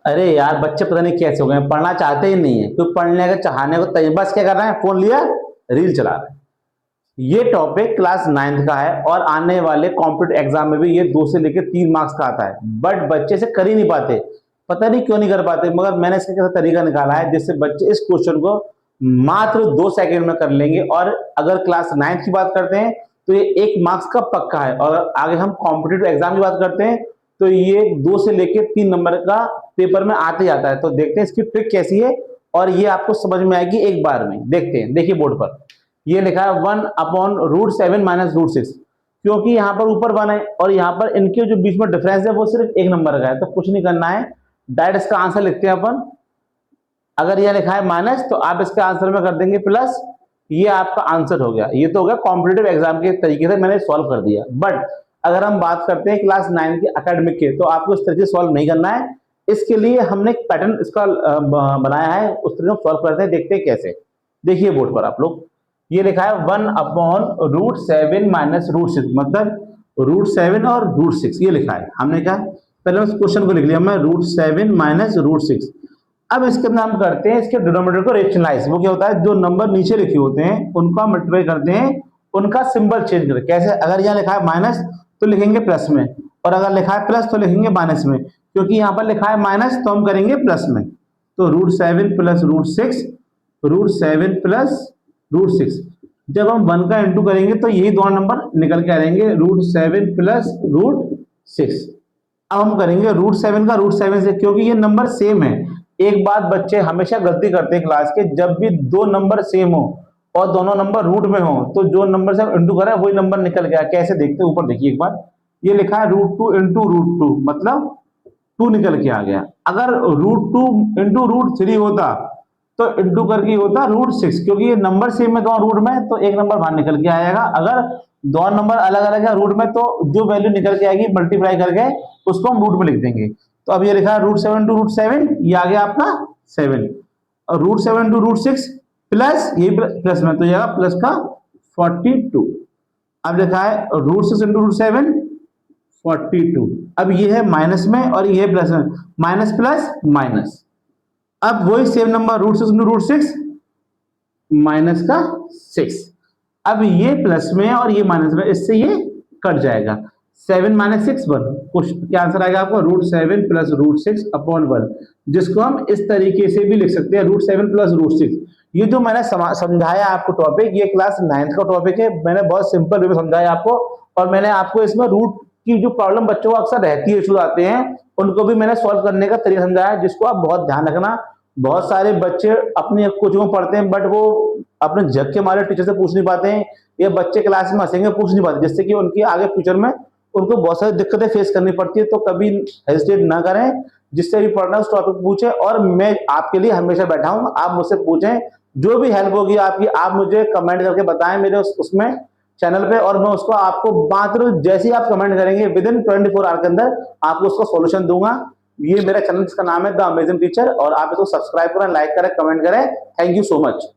अरे यार बच्चे पता नहीं कैसे हो गए, पढ़ना चाहते ही नहीं है, तो पढ़ने का चाहने को बस क्या कर रहे हैं, फोन लिया रील चला रहे हैं। ये टॉपिक क्लास 9th का है और आने वाले कॉम्पिटिटिव एग्जाम में भी ये 2 से लेकर 3 मार्क्स का आता है, बट बच्चे से कर ही नहीं पाते। पता नहीं क्यों नहीं कर पाते, मगर मैंने इसका कैसा तरीका निकाला है जिससे बच्चे इस क्वेश्चन को मात्र 2 सेकंड में कर लेंगे। और अगर क्लास 9th की बात करते हैं तो ये 1 मार्क्स का पक्का है, और आगे हम कॉम्पिटिटिव एग्जाम की बात करते हैं तो ये 2 से लेकर 3 नंबर का पेपर में आते जाता है। तो देखते हैं इसकी ट्रिक कैसी है, और ये आपको समझ में आएगी एक बार में। देखते हैं, देखिए बोर्ड पर ये लिखा है 1/√7 माइनस √6, क्योंकि यहाँ पर ऊपर 1 है और यहाँ पर इनके जो बीच में डिफरेंस है वो सिर्फ 1 नंबर का है, तो कुछ नहीं करना है, डायरेक्ट इसका आंसर लिखते हैं अपन। अगर यह लिखा है माइनस तो आप इसके आंसर में कर देंगे प्लस, ये आपका आंसर हो गया। ये तो हो गया कॉम्पिटिटिव एग्जाम के तरीके से मैंने सॉल्व कर दिया। बट अगर हम बात करते हैं क्लास 9 के एकेडमिक के, तो आपको इस तरीके से सॉल्व नहीं करना है। इसके लिए हमने एक पैटर्न इसका बनाया है, उस तरीके से सॉल्व करते हैं, देखते हैं कैसे। देखिए बोर्ड पर आप लोग, ये लिखा है 1/√7 माइनस √6, मतलब √7 और √6 ये लिखा है। हमने क्या पहले उस क्वेश्चन को लिख लिया, मैं √7 माइनस √6। अब इसके अंदर हम करते हैं इसके डिनोमिनेटर को रेशनलाइज। वो क्या होता है, जो नंबर नीचे लिखे होते हैं उनको हम मल्टीप्लाई करते हैं, उनका सिंबल चेंज करके। कैसे, अगर यहाँ लिखा है माइनस तो लिखेंगे प्लस में, और अगर लिखा है प्लस तो लिखेंगे माइनस में। क्योंकि यहाँ पर लिखा है माइनस तो हम करेंगे प्लस में। तो √7 प्लस √6, √7 प्लस √6। जब हम 1 का इंटू करेंगे तो यही दोनों नंबर निकल के आ जाएंगे, √7 प्लस √6। अब हम करेंगे √7 का √7 से, क्योंकि ये नंबर सेम है। एक बात बच्चे हमेशा गलती करते हैं क्लास के, जब भी दो नंबर सेम हो और दोनों नंबर रूट में हो तो जो नंबर से इंटू करा वही नंबर निकल गया। कैसे देखते हैं, ऊपर देखिए एक बार, ये लिखा है √2 इंटू √2, मतलब 2 निकल के आ गया। अगर √2 इंटू √3 होता तो इंटू करके होता √6, क्योंकि ये नंबर सेम है दोनों रूट में, तो एक नंबर बाहर निकल के आएगा। अगर दोनों नंबर अलग अलग है रूट में तो जो वैल्यू निकल के आएगी मल्टीप्लाई करके उसको हम रूट में लिख देंगे। तो अब ये लिखा है √7 टू √7, ये आ गया आपका 7, और √7 टू √6 प्लस ये प्लस में तो ये प्लस का 42। अब लिखा है √6 इंटू √7 42। अब ये है माइनस में और ये है प्लस में, माइनस प्लस माइनस। अब वही सेम नंबर √6 इंटू √6 माइनस का 6। अब ये प्लस में और ये माइनस में, इससे ये कट जाएगा। 7 माइनस 6 1, क्या आंसर आएगा आपको, √7 प्लस √6 अपॉन 1, जिसको हम इस तरीके से भी लिख सकते हैं, √7 प्लस √6। ये जो मैंने समझाया आपको टॉपिक, ये क्लास 9th का टॉपिक है। मैंने बहुत सिंपल वे में समझाया आपको, और मैंने आपको इसमें रूट की जो प्रॉब्लम बच्चों को अक्सर रहती है, इशू आते हैं, उनको भी मैंने सॉल्व करने का तरीका समझाया, जिसको आप बहुत ध्यान रखना। बहुत सारे बच्चे अपनी कोचिंग में पढ़ते हैं, बट वो अपने जग के मारे टीचर से पूछ नहीं पाते हैं, या बच्चे क्लास में हंसेंगे पूछ नहीं पाते, जिससे कि उनकी आगे फ्यूचर में उनको बहुत सारी दिक्कतें फेस करनी पड़ती है। तो कभी हेजिटेट ना करें, जिससे भी पढ़ना है उस टॉपिक पूछें, और मैं आपके लिए हमेशा बैठा हूं, आप मुझसे पूछें, जो भी हेल्प होगी आपकी आप मुझे कमेंट करके बताएं मेरे उसमें चैनल पे, और मैं उसको आपको मात्र जैसे ही आप कमेंट करेंगे विदिन 24 आवर के अंदर आपको उसका सॉल्यूशन दूंगा। ये मेरा चैनल जिसका नाम है द अमेजिंग टीचर, और आप इसको सब्सक्राइब करें, लाइक करें, कमेंट करें। Thank you so much.